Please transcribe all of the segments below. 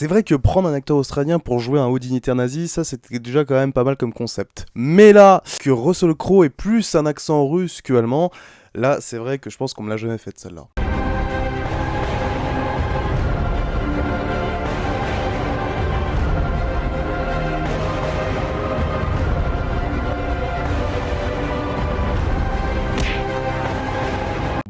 C'est vrai que prendre un acteur australien pour jouer un haut dignitaire nazi, ça c'était déjà quand même pas mal comme concept. Mais là, que Russell Crowe ait plus un accent russe que allemand, là c'est vrai que je pense qu'on me l'a jamais fait celle-là.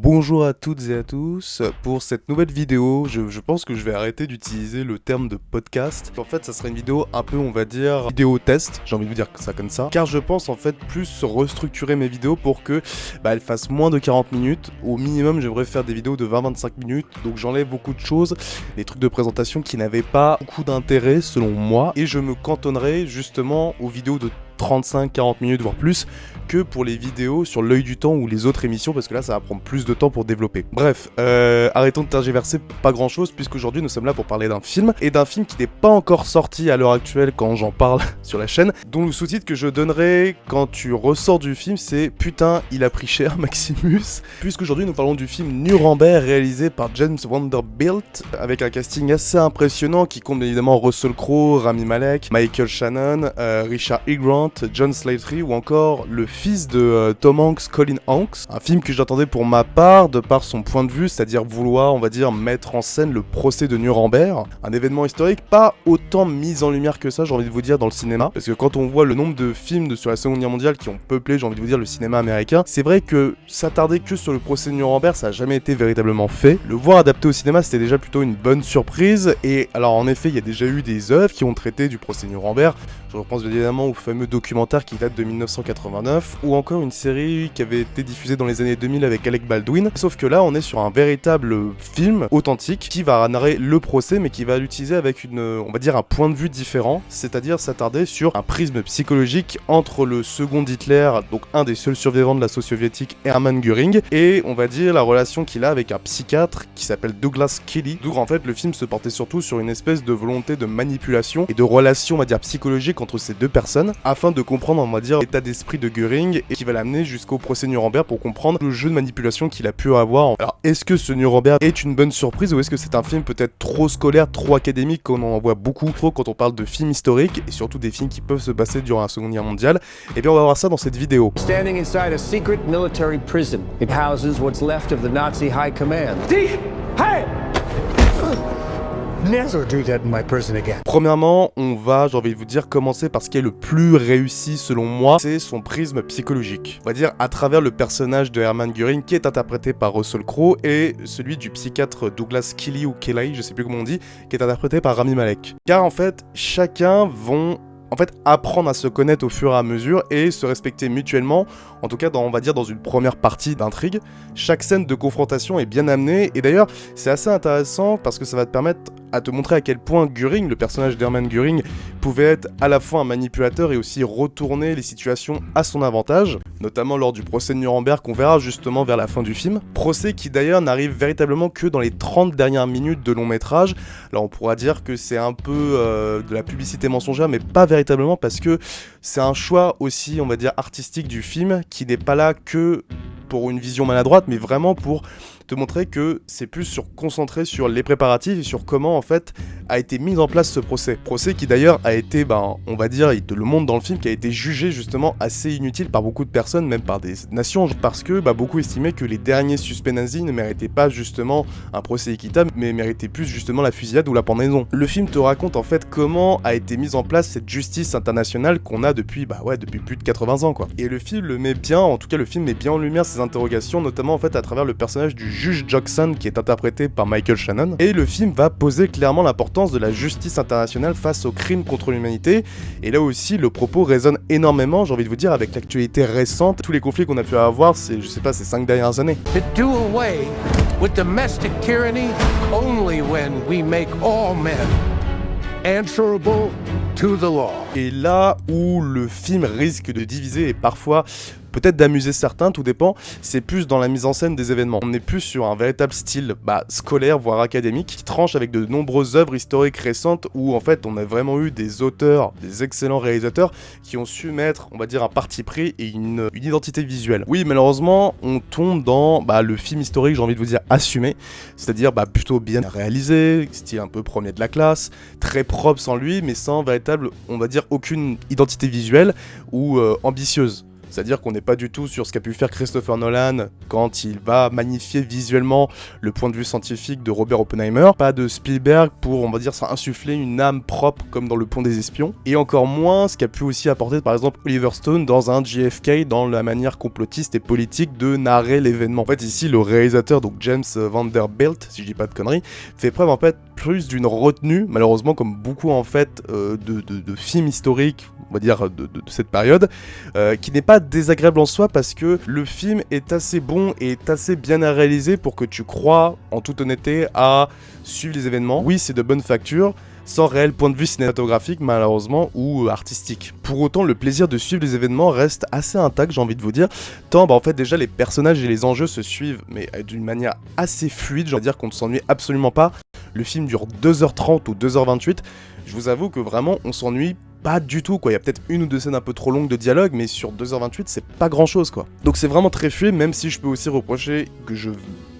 Bonjour à toutes et à tous, pour cette nouvelle vidéo, je pense que je vais arrêter d'utiliser le terme de podcast. En fait, ça sera une vidéo un peu, on va dire, vidéo test, j'ai envie de vous dire ça comme ça. Car je pense en fait plus restructurer mes vidéos pour que elles fassent moins de 40 minutes. Au minimum, j'aimerais faire des vidéos de 20-25 minutes, donc j'enlève beaucoup de choses, des trucs de présentation qui n'avaient pas beaucoup d'intérêt selon moi. Et je me cantonnerai justement aux vidéos de 35-40 minutes voire plus que pour les vidéos sur l'œil du temps ou les autres émissions, parce que là ça va prendre plus de temps pour développer. Bref, arrêtons de tergiverser pas grand chose, puisqu'aujourd'hui nous sommes là pour parler d'un film, et d'un film qui n'est pas encore sorti à l'heure actuelle quand j'en parle sur la chaîne, dont le sous-titre que je donnerai quand tu ressors du film c'est « Putain, il a pris cher Maximus », puisqu'aujourd'hui nous parlons du film Nuremberg réalisé par James Vanderbilt, avec un casting assez impressionnant qui compte bien évidemment Russell Crowe, Rami Malek, Michael Shannon, Richard E. Grant, John Slattery ou encore le fils de Tom Hanks, Colin Hanks. Un film que j'attendais pour ma part, de par son point de vue, c'est-à-dire vouloir, on va dire, mettre en scène le procès de Nuremberg. Un événement historique pas autant mis en lumière que ça, j'ai envie de vous dire, dans le cinéma. Parce que quand on voit le nombre de films sur la Seconde Guerre mondiale qui ont peuplé, j'ai envie de vous dire, le cinéma américain, c'est vrai que s'attarder que sur le procès de Nuremberg, ça a jamais été véritablement fait. Le voir adapté au cinéma, c'était déjà plutôt une bonne surprise. Et alors, en effet, il y a déjà eu des œuvres qui ont traité du procès de Nuremberg. Je repense évidemment au fameux documentaire qui date de 1989, ou encore une série qui avait été diffusée dans les années 2000 avec Alec Baldwin. Sauf que là, on est sur un véritable film authentique qui va narrer le procès, mais qui va l'utiliser avec on va dire un point de vue différent, c'est-à-dire s'attarder sur un prisme psychologique entre le second Hitler, donc un des seuls survivants de l'assaut soviétique, Hermann Göring, et on va dire la relation qu'il a avec un psychiatre qui s'appelle Douglas Kelly. Donc en fait, le film se portait surtout sur une espèce de volonté de manipulation et de relation, on va dire, psychologique entre ces deux personnes, afin de comprendre, on va dire, l'état d'esprit de Göring, et qui va l'amener jusqu'au procès Nuremberg pour comprendre le jeu de manipulation qu'il a pu avoir. Alors, est-ce que ce Nuremberg est une bonne surprise, ou est-ce que c'est un film peut-être trop scolaire, trop académique, comme on en voit beaucoup trop quand on parle de films historiques, et surtout des films qui peuvent se passer durant la Seconde Guerre mondiale? Et bien on va voir ça dans cette vidéo. Standing inside a secret military prison. It houses what's left of the Nazi high command. Hey! Never do that in my prison again. Premièrement, on va, j'ai envie de vous dire, commencer par ce qui est le plus réussi selon moi, c'est son prisme psychologique. On va dire à travers le personnage de Hermann Göring qui est interprété par Russell Crowe et celui du psychiatre Douglas Kelly ou Kelly, je sais plus comment on dit, qui est interprété par Rami Malek. Car en fait, chacun vont apprendre à se connaître au fur et à mesure et se respecter mutuellement, en tout cas on va dire dans une première partie d'intrigue. Chaque scène de confrontation est bien amenée, et d'ailleurs c'est assez intéressant parce que ça va te permettre à te montrer à quel point Göring, le personnage d'Hermann Göring, pouvait être à la fois un manipulateur et aussi retourner les situations à son avantage, notamment lors du procès de Nuremberg qu'on verra justement vers la fin du film. Procès qui d'ailleurs n'arrive véritablement que dans les 30 dernières minutes de long métrage. Alors on pourra dire que c'est un peu de la publicité mensongère, mais pas véritablement, parce que c'est un choix aussi, on va dire, artistique du film, qui n'est pas là que pour une vision maladroite, mais vraiment pour te montrer que c'est plus concentré sur les préparatifs et sur comment en fait a été mis en place ce procès. Procès qui d'ailleurs a été, on va dire, il te le montre dans le film, qui a été jugé justement assez inutile par beaucoup de personnes, même par des nations, parce que beaucoup estimaient que les derniers suspects nazis ne méritaient pas justement un procès équitable, mais méritaient plus justement la fusillade ou la pendaison. Le film te raconte en fait comment a été mise en place cette justice internationale qu'on a depuis, depuis plus de 80 ans quoi. Et le film le met bien, en tout cas le film met bien en lumière ces interrogations, notamment en fait à travers le personnage du juge Jackson qui est interprété par Michael Shannon. Et le film va poser clairement l'importance de la justice internationale face aux crimes contre l'humanité. Et là aussi, le propos résonne énormément, j'ai envie de vous dire, avec l'actualité récente, tous les conflits qu'on a pu avoir ces 5 dernières années. To do away with domestic tyranny only when we make all men answerable to the law. Et là où le film risque de diviser et parfois peut-être d'amuser certains, tout dépend, c'est plus dans la mise en scène des événements. On est plus sur un véritable style scolaire, voire académique, qui tranche avec de nombreuses œuvres historiques récentes où en fait on a vraiment eu des auteurs, des excellents réalisateurs qui ont su mettre, on va dire, un parti pris et une identité visuelle. Oui, malheureusement, on tombe dans le film historique, j'ai envie de vous dire, assumé, c'est-à-dire plutôt bien réalisé, style un peu premier de la classe, très propre sans lui, mais sans véritable, on va dire, aucune identité visuelle ou ambitieuse. C'est-à-dire qu'on n'est pas du tout sur ce qu'a pu faire Christopher Nolan quand il va magnifier visuellement le point de vue scientifique de Robert Oppenheimer. Pas de Spielberg pour, on va dire, insuffler une âme propre comme dans Le Pont des Espions. Et encore moins ce qu'a pu aussi apporter par exemple Oliver Stone dans un JFK, dans la manière complotiste et politique de narrer l'événement. En fait ici le réalisateur, donc James Vanderbilt, si je dis pas de conneries, fait preuve en fait plus d'une retenue, malheureusement comme beaucoup en fait de films historiques, on va dire de cette période, qui n'est pas désagréable en soi parce que le film est assez bon et est assez bien réalisé pour que tu crois en toute honnêteté à suivre les événements. Oui, c'est de bonne facture, sans réel point de vue cinématographique malheureusement ou artistique. Pour autant, le plaisir de suivre les événements reste assez intact, j'ai envie de vous dire, tant en fait déjà les personnages et les enjeux se suivent mais d'une manière assez fluide, j'ai envie de dire qu'on ne s'ennuie absolument pas. Le film dure 2h30 ou 2h28, je vous avoue que vraiment on s'ennuie pas du tout quoi, il y a peut-être une ou deux scènes un peu trop longues de dialogue, mais sur 2h28 c'est pas grand chose quoi. Donc c'est vraiment très fluide, même si je peux aussi reprocher, que je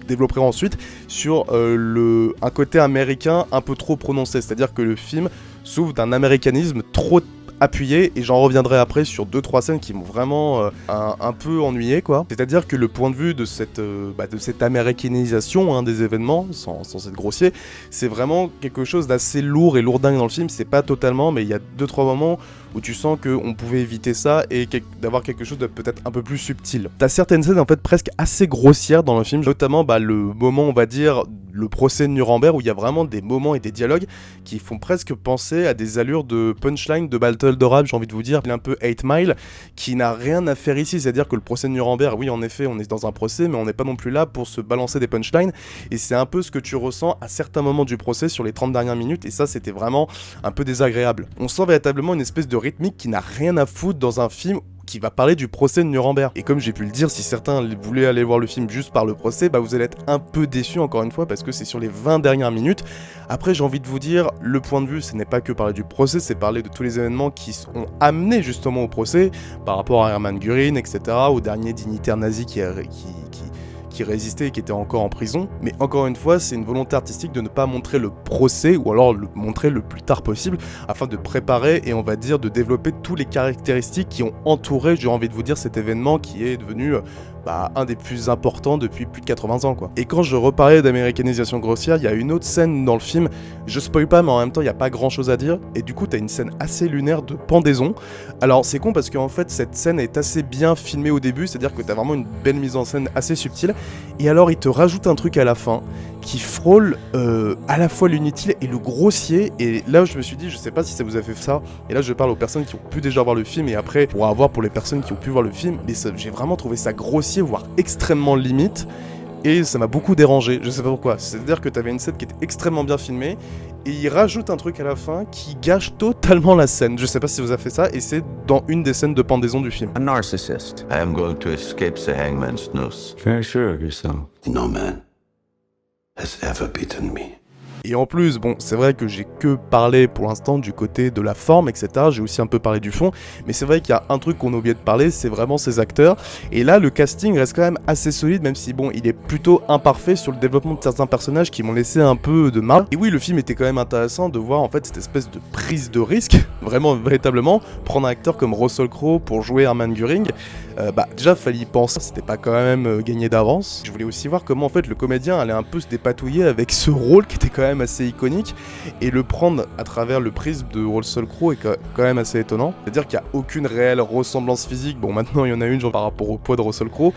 développerai ensuite, sur un côté américain un peu trop prononcé, c'est-à-dire que le film souffre d'un américanisme trop appuyé, et j'en reviendrai après sur 2-3 scènes qui m'ont vraiment un peu ennuyé quoi. C'est-à-dire que le point de vue de cette américanisation des événements, sans être grossier, c'est vraiment quelque chose d'assez lourd et lourdingue dans le film, c'est pas totalement, mais il y a 2-3 moments où tu sens qu'on pouvait éviter ça et d'avoir quelque chose de peut-être un peu plus subtil. T'as certaines scènes en fait presque assez grossières dans le film, notamment le moment, on va dire, le procès de Nuremberg, où il y a vraiment des moments et des dialogues qui font presque penser à des allures de punchline de Battle d'Orab, j'ai envie de vous dire, un peu 8 Mile, qui n'a rien à faire ici, c'est-à-dire que le procès de Nuremberg, oui en effet on est dans un procès, mais on n'est pas non plus là pour se balancer des punchlines, et c'est un peu ce que tu ressens à certains moments du procès sur les 30 dernières minutes, et ça c'était vraiment un peu désagréable. On sent véritablement une espèce de rythmique qui n'a rien à foutre dans un film qui va parler du procès de Nuremberg. Et comme j'ai pu le dire, si certains voulaient aller voir le film juste par le procès, vous allez être un peu déçus encore une fois, parce que c'est sur les 20 dernières minutes. Après, j'ai envie de vous dire, le point de vue, ce n'est pas que parler du procès, c'est parler de tous les événements qui ont amené justement au procès, par rapport à Hermann Göring, etc., au dernier dignitaire nazi qui résistait et qui était encore en prison. Mais encore une fois, c'est une volonté artistique de ne pas montrer le procès, ou alors le montrer le plus tard possible, afin de préparer et on va dire de développer toutes les caractéristiques qui ont entouré, j'ai envie de vous dire, cet événement qui est devenu un des plus importants depuis plus de 80 ans quoi. Et quand je reparlais d'américanisation grossière, il y a une autre scène dans le film, je spoil pas mais en même temps il n'y a pas grand chose à dire, et du coup t'as une scène assez lunaire de pendaison. Alors c'est con parce qu'en fait cette scène est assez bien filmée au début, c'est à dire que t'as vraiment une belle mise en scène assez subtile, et alors il te rajoute un truc à la fin qui frôle à la fois l'inutile et le grossier, et là je me suis dit, je sais pas si ça vous a fait ça, et là je parle aux personnes qui ont pu déjà voir le film, et après pour avoir pour les personnes qui ont pu voir le film, mais j'ai vraiment trouvé ça grossier, voire extrêmement limite, et ça m'a beaucoup dérangé, je sais pas pourquoi. C'est-à-dire que t'avais une scène qui était extrêmement bien filmée, et il rajoute un truc à la fin qui gâche totalement la scène. Je sais pas si vous avez fait ça, et c'est dans une des scènes de pendaison du film. A narcissist. I am going to escape the hangman's noose. Very sure of yourself. No man has ever beaten me. Et en plus, bon, c'est vrai que j'ai que parlé pour l'instant du côté de la forme, etc. J'ai aussi un peu parlé du fond, mais c'est vrai qu'il y a un truc qu'on a oublié de parler, c'est vraiment ces acteurs. Et là, le casting reste quand même assez solide, même si, bon, il est plutôt imparfait sur le développement de certains personnages qui m'ont laissé un peu de marge. Et oui, le film était quand même intéressant de voir, en fait, cette espèce de prise de risque, vraiment, véritablement, prendre un acteur comme Russell Crowe pour jouer Hermann Göring. Déjà, fallait y penser, c'était pas quand même gagné d'avance. Je voulais aussi voir comment, en fait, le comédien allait un peu se dépatouiller avec ce rôle qui était quand même assez iconique, et le prendre à travers le prisme de Russell Crowe est quand même assez étonnant. C'est-à-dire qu'il n'y a aucune réelle ressemblance physique. Bon, maintenant il y en a une genre par rapport au poids de Russell Crowe.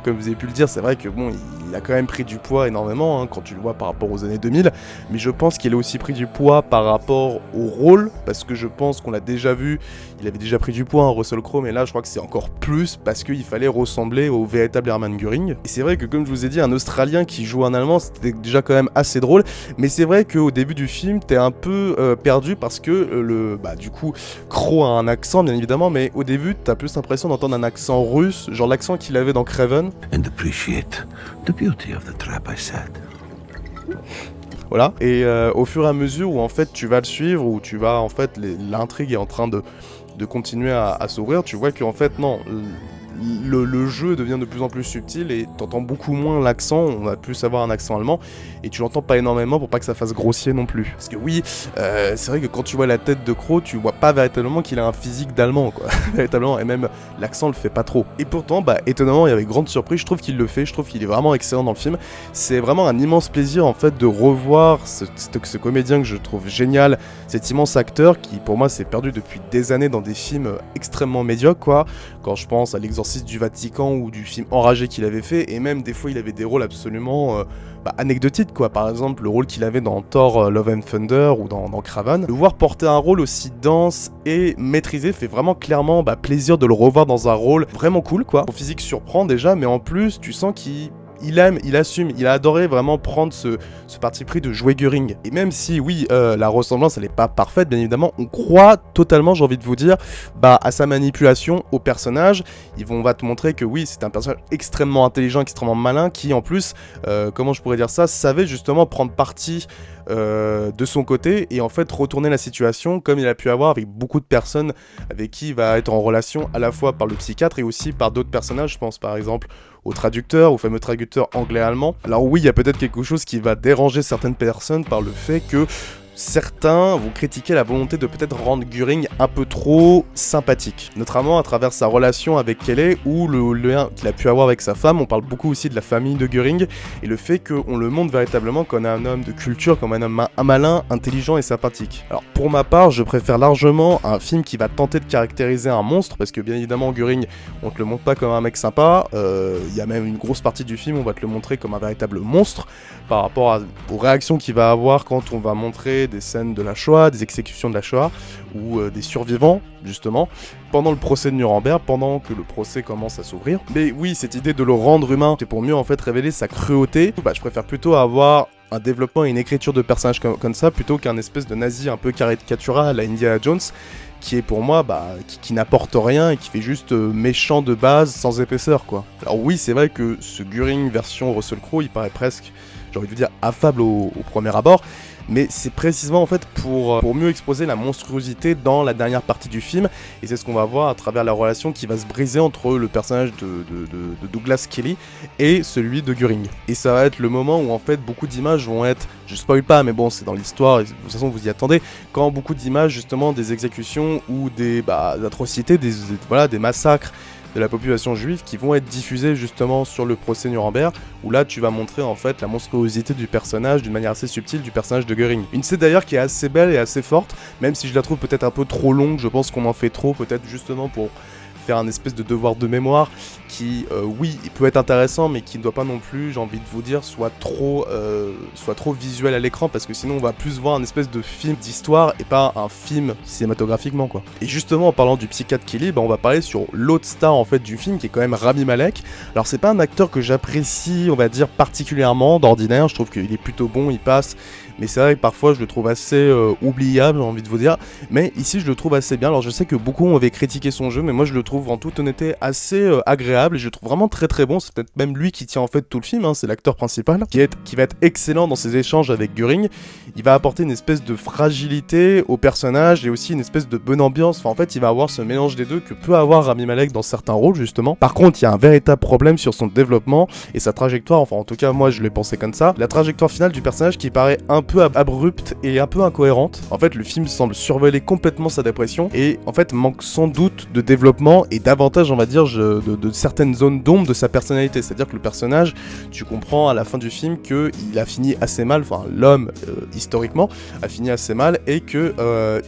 Comme vous avez pu le dire, c'est vrai que bon, il a quand même pris du poids énormément quand tu le vois par rapport aux années 2000, mais je pense qu'il a aussi pris du poids par rapport au rôle, parce que je pense qu'on l'a déjà vu, il avait déjà pris du poids Russell Crowe, mais là je crois que c'est encore plus parce qu'il fallait ressembler au véritable Hermann Göring. Et c'est vrai que comme je vous ai dit, un Australien qui joue un Allemand, c'était déjà quand même assez drôle, mais Mais c'est vrai qu'au début du film, t'es un peu perdu parce que du coup, Crow a un accent bien évidemment, mais au début, t'as plus l'impression d'entendre un accent russe, genre l'accent qu'il avait dans Craven. And appreciate the beauty of the trap I set. Voilà, et au fur et à mesure où en fait tu vas le suivre, où tu vas en fait, l'intrigue est en train de continuer à s'ouvrir, tu vois qu'en fait non, le jeu devient de plus en plus subtil et t'entends beaucoup moins l'accent, on va plus avoir un accent allemand, et tu l'entends pas énormément pour pas que ça fasse grossier non plus. Parce que oui, c'est vrai que quand tu vois la tête de Crow, tu vois pas véritablement qu'il a un physique d'allemand, quoi, véritablement, et même l'accent le fait pas trop. Et pourtant, étonnamment, et avec grande surprise, je trouve qu'il le fait, je trouve qu'il est vraiment excellent dans le film. C'est vraiment un immense plaisir en fait de revoir ce comédien que je trouve génial, cet immense acteur qui pour moi s'est perdu depuis des années dans des films extrêmement médiocres, quoi. Quand je pense à l'Exorciste du Vatican ou du film Enragé qu'il avait fait, et même des fois il avait des rôles absolument anecdotiques, quoi. Par exemple le rôle qu'il avait dans Thor Love and Thunder ou dans Craven. Le voir porter un rôle aussi dense et maîtrisé fait vraiment clairement plaisir de le revoir dans un rôle vraiment cool, quoi. Son physique surprend déjà, mais en plus tu sens qu'il aime, il assume, il a adoré vraiment prendre ce parti pris de jouer Göring. Et même si, oui, la ressemblance, elle est pas parfaite, bien évidemment, on croit totalement, j'ai envie de vous dire, à sa manipulation au personnage. On va te montrer que oui, c'est un personnage extrêmement intelligent, extrêmement malin, qui en plus, comment je pourrais dire ça, savait justement prendre parti de son côté et en fait retourner la situation comme il a pu avoir avec beaucoup de personnes avec qui il va être en relation à la fois par le psychiatre et aussi par d'autres personnages. Je pense par exemple au traducteur, au fameux traducteur anglais-allemand. Alors oui, il y a peut-être quelque chose qui va déranger certaines personnes par le fait que certains vont critiquer la volonté de peut-être rendre Göring un peu trop sympathique, notamment à travers sa relation avec Kelly ou le lien qu'il a pu avoir avec sa femme. On parle beaucoup aussi de la famille de Göring et le fait qu'on le montre véritablement comme un homme de culture, comme un homme malin, intelligent et sympathique. Alors pour ma part, je préfère largement un film qui va tenter de caractériser un monstre, parce que bien évidemment Göring, on te le montre pas comme un mec sympa, il y a même une grosse partie du film, on va te le montrer comme un véritable monstre par rapport aux réactions qu'il va avoir quand on va montrer des scènes de la Shoah, des exécutions de la Shoah, ou des survivants, justement, pendant le procès de Nuremberg, pendant que le procès commence à s'ouvrir. Mais oui, cette idée de le rendre humain, c'est pour mieux en fait révéler sa cruauté. Je préfère plutôt avoir un développement et une écriture de personnages comme ça, plutôt qu'un espèce de nazi un peu caricatural à la Indiana Jones, qui est pour moi, qui n'apporte rien et qui fait juste méchant de base, sans épaisseur, quoi. Alors oui, c'est vrai que ce Göring version Russell Crowe, il paraît presque, j'ai envie de dire, affable au premier abord, mais c'est précisément en fait pour mieux exposer la monstruosité dans la dernière partie du film, et c'est ce qu'on va voir à travers la relation qui va se briser entre le personnage de Douglas Kelly et celui de Göring. Et ça va être le moment où en fait beaucoup d'images vont être, je spoil pas mais bon c'est dans l'histoire, et de toute façon vous y attendez, quand beaucoup d'images justement des exécutions ou des atrocités, des massacres de la population juive qui vont être diffusés justement sur le procès Nuremberg, où là tu vas montrer en fait la monstruosité du personnage d'une manière assez subtile du personnage de Göring. Une scène d'ailleurs qui est assez belle et assez forte, même si je la trouve peut-être un peu trop longue, je pense qu'on en fait trop, peut-être justement pour faire un espèce de devoir de mémoire qui, oui, il peut être intéressant, mais qui ne doit pas non plus, j'ai envie de vous dire, soit trop visuel à l'écran, parce que sinon on va plus voir un espèce de film d'histoire et pas un film cinématographiquement, quoi. Et justement, en parlant du psychiatre Kelly, on va parler sur l'autre star en fait du film, qui est quand même Rami Malek. Alors c'est pas un acteur que j'apprécie, on va dire, particulièrement d'ordinaire, je trouve qu'il est plutôt bon, il passe, mais c'est vrai que parfois je le trouve assez oubliable, j'ai envie de vous dire, mais ici je le trouve assez bien. Alors je sais que beaucoup avaient critiqué son jeu, mais moi je le trouve en toute honnêteté assez agréable, et je le trouve vraiment très très bon. C'est peut-être même lui qui tient en fait tout le film, c'est l'acteur principal, qui va être excellent dans ses échanges avec Göring. Il va apporter une espèce de fragilité au personnage et aussi une espèce de bonne ambiance, enfin en fait il va avoir ce mélange des deux que peut avoir Rami Malek dans certains rôles justement. Par contre il y a un véritable problème sur son développement et sa trajectoire, enfin en tout cas moi je l'ai pensé comme ça, la trajectoire finale du personnage qui paraît un peu abrupte et un peu incohérente. En fait le film semble survoler complètement sa dépression et en fait manque sans doute de développement et davantage on va dire de certaines zones d'ombre de sa personnalité. C'est-à-dire que le personnage, tu comprends à la fin du film qu'il a fini assez mal, enfin l'homme historiquement a fini assez mal et que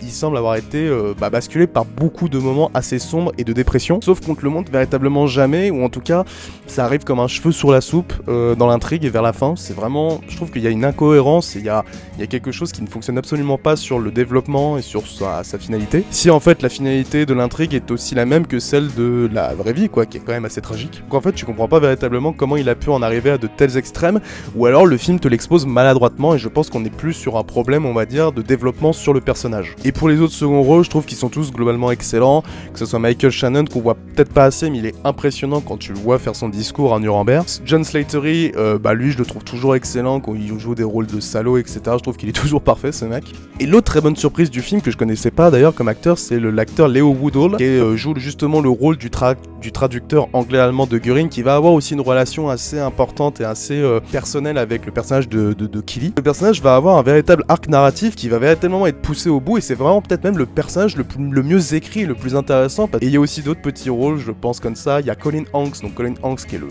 il semble avoir été basculé par beaucoup de moments assez sombres et de dépression, sauf qu'on te le montre véritablement jamais, ou en tout cas ça arrive comme un cheveu sur la soupe dans l'intrigue et vers la fin. C'est vraiment, je trouve qu'il y a une incohérence et il y a il y a quelque chose qui ne fonctionne absolument pas sur le développement et sur sa finalité. Si en fait la finalité de l'intrigue est aussi la même que celle de la vraie vie, quoi, qui est quand même assez tragique. Donc en fait, tu comprends pas véritablement comment il a pu en arriver à de tels extrêmes, ou alors le film te l'expose maladroitement, et je pense qu'on est plus sur un problème, on va dire, de développement sur le personnage. Et pour les autres seconds rôles, je trouve qu'ils sont tous globalement excellents, que ce soit Michael Shannon, qu'on voit peut-être pas assez, mais il est impressionnant quand tu le vois faire son discours à Nuremberg. John Slattery, lui je le trouve toujours excellent quand il joue des rôles de salaud, etc. Je trouve qu'il est toujours parfait, ce mec. Et l'autre très bonne surprise du film, que je connaissais pas d'ailleurs comme acteur, c'est l'acteur Leo Woodall, qui joue justement le rôle du traducteur anglais-allemand de Göring, qui va avoir aussi une relation assez importante et assez personnelle avec le personnage de Killy. Le personnage va avoir un véritable arc narratif qui va véritablement être poussé au bout, et c'est vraiment peut-être même le personnage le mieux écrit et le plus intéressant. Et il y a aussi d'autres petits rôles, je pense comme ça. Il y a Colin Hanks, donc Colin Hanks qui est le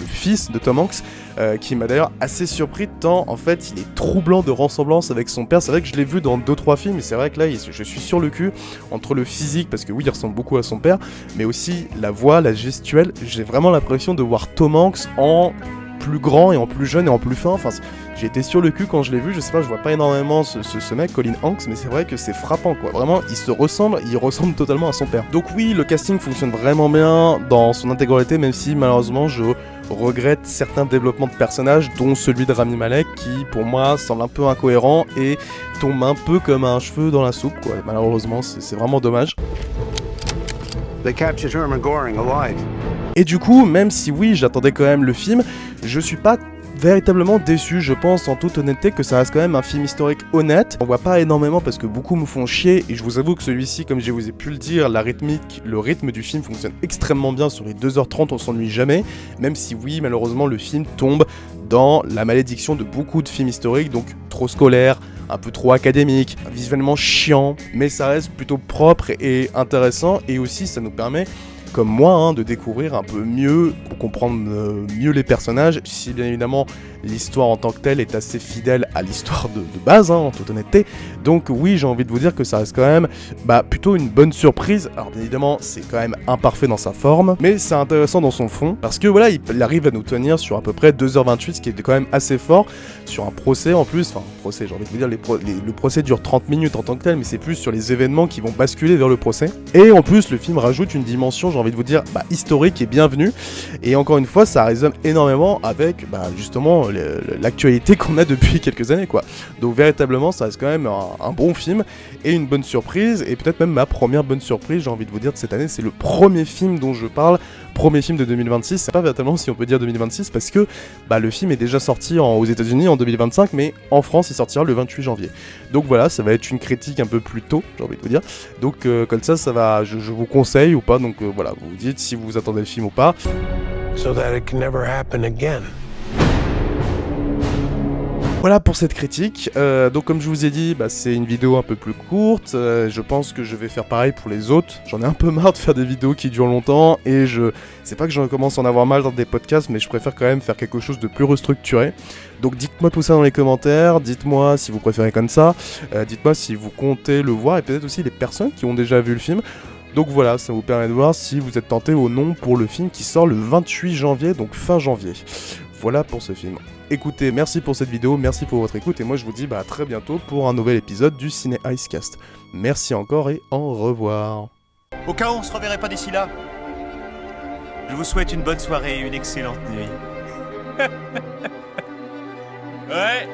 fils de Tom Hanks, qui m'a d'ailleurs assez surpris tant en fait il est troublant de ressemblance avec son père. C'est vrai que je l'ai vu dans 2-3 films, et c'est vrai que là je suis sur le cul entre le physique, parce que oui il ressemble beaucoup à son père, mais aussi la voix, la gestuelle. J'ai vraiment l'impression de voir Tom Hanks en plus grand et en plus jeune et en plus fin. Enfin, j'ai été sur le cul quand je l'ai vu. Je sais pas, je vois pas énormément ce mec, Colin Hanks, mais c'est vrai que c'est frappant, quoi. Vraiment, il ressemble totalement à son père. Donc oui, le casting fonctionne vraiment bien dans son intégralité, même si malheureusement je regrette certains développements de personnages, dont celui de Rami Malek, qui pour moi semble un peu incohérent et tombe un peu comme un cheveu dans la soupe, quoi. Malheureusement, c'est vraiment dommage. They captured Herman Goring alive. Et du coup, même si oui, j'attendais quand même le film, je suis pas véritablement déçu. Je pense en toute honnêteté que ça reste quand même un film historique honnête. On voit pas énormément parce que beaucoup me font chier, et je vous avoue que celui-ci, comme je vous ai pu le dire, le rythme du film fonctionne extrêmement bien. Sur les 2h30, on s'ennuie jamais, même si oui, malheureusement, le film tombe dans la malédiction de beaucoup de films historiques, donc trop scolaire, un peu trop académique, visuellement chiant, mais ça reste plutôt propre et intéressant, et aussi ça nous permet, comme moi, de découvrir un peu mieux, pour comprendre mieux les personnages, si bien évidemment l'histoire en tant que telle est assez fidèle à l'histoire de base, en toute honnêteté. Donc oui, j'ai envie de vous dire que ça reste quand même plutôt une bonne surprise. Alors bien évidemment, c'est quand même imparfait dans sa forme, mais c'est intéressant dans son fond, parce que voilà, il arrive à nous tenir sur à peu près 2h28, ce qui est quand même assez fort, sur un procès en plus. Enfin, procès, j'ai envie de vous dire, le procès dure 30 minutes en tant que tel, mais c'est plus sur les événements qui vont basculer vers le procès. Et en plus, le film rajoute une dimension, j'ai envie de vous dire, historique et bienvenue. Et encore une fois, ça résonne énormément avec justement l'actualité qu'on a depuis quelques années, quoi. Donc véritablement, ça reste quand même un bon film et une bonne surprise, et peut-être même ma première bonne surprise, j'ai envie de vous dire, de cette année. C'est le premier film dont je parle, premier film de 2026. C'est pas véritablement si on peut dire 2026, parce que le film est déjà sorti aux États-Unis en 2025, mais en France il sortira le 28 janvier. Donc voilà, ça va être une critique un peu plus tôt, j'ai envie de vous dire. Donc comme ça va, je vous conseille ou pas. Donc voilà, vous vous dites si vous attendez le film ou pas. So that it can never happen again. Voilà pour cette critique. Donc comme je vous ai dit, c'est une vidéo un peu plus courte. Je pense que je vais faire pareil pour les autres. J'en ai un peu marre de faire des vidéos qui durent longtemps, et c'est pas que j'en commence à en avoir mal dans des podcasts, mais je préfère quand même faire quelque chose de plus restructuré. Donc dites-moi tout ça dans les commentaires, dites-moi si vous préférez comme ça, dites-moi si vous comptez le voir, et peut-être aussi les personnes qui ont déjà vu le film. Donc voilà, ça vous permet de voir si vous êtes tenté ou non pour le film qui sort le 28 janvier, donc fin janvier. Voilà pour ce film. Écoutez, merci pour cette vidéo, merci pour votre écoute, et moi je vous dis à très bientôt pour un nouvel épisode du Ciné Icecast. Merci encore et au revoir. Au cas où on se reverrait pas d'ici là, je vous souhaite une bonne soirée et une excellente nuit. Ouais.